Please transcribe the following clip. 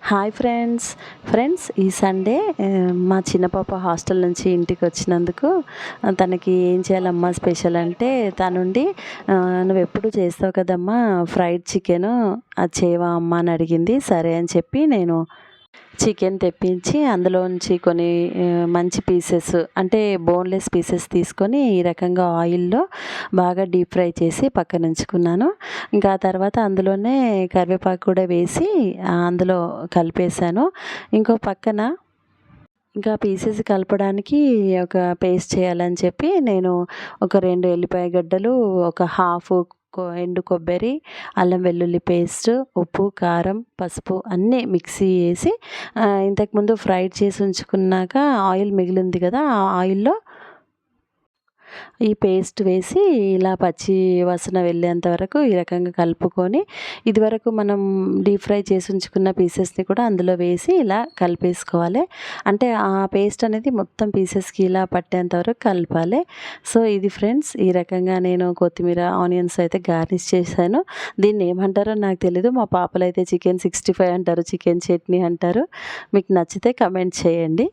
Hi friends ఈ Sunday మా చిన్న పాప హాస్టల్ నుంచి ఇంటికి వచ్చినందుకు తనకి ఏం చేయాలమ్మా స్పెషల్ అంటే తనుండి నువ్వు ఎప్పుడు చేస్తావు కదమ్మా ఫ్రైడ్ చికెను అది చేయవా అమ్మ అని అడిగింది. సరే అని చెప్పి నేను చికెన్ తెప్పించి అందులోంచి కొన్ని మంచి పీసెస్ అంటే బోన్లెస్ పీసెస్ తీసుకొని ఈ రకంగా ఆయిల్లో బాగా డీప్ ఫ్రై చేసి పక్కన ఉంచుకున్నాను. ఇంకా ఆ తర్వాత అందులోనే కరివేపాకు కూడా వేసి అందులో కలిపేసాను. ఇంకో పక్కన ఇంకా పీసెస్ కలపడానికి ఒక పేస్ట్ చేయాలని చెప్పి నేను ఒక 2 ఎల్లిపాయ గడ్డలు, ఒక హాఫ్ ఎండు కొబ్బరి, అల్లం వెల్లుల్లి పేస్ట్, ఉప్పు, కారం, పసుపు అన్నీ మిక్సీ వేసి ఇంతకుముందు ఫ్రైడ్ చేసి ఉంచుకున్నాక ఆయిల్ మిగిలింది కదా, ఆ ఆయిల్లో ఈ పేస్ట్ వేసి ఇలా పచ్చి వాసన వెళ్ళేంత వరకు ఈ రకంగా కలుపుకొని ఇదివరకు మనం డీప్ ఫ్రై చేసి ఉంచుకున్న పీసెస్ని కూడా అందులో వేసి ఇలా కలిపేసుకోవాలి. అంటే ఆ పేస్ట్ అనేది మొత్తం పీసెస్కి ఇలా పట్టేంత వరకు కలపాలి. సో ఇది ఫ్రెండ్స్, ఈ రకంగా నేను కొత్తిమీర ఆనియన్స్ అయితే గార్నిష్ చేశాను. దీన్ని ఏమంటారో నాకు తెలీదు. మా పాపలు అయితే చికెన్ 65 అంటారు, చికెన్ చట్నీ అంటారు. మీకు నచ్చితే కమెంట్ చేయండి.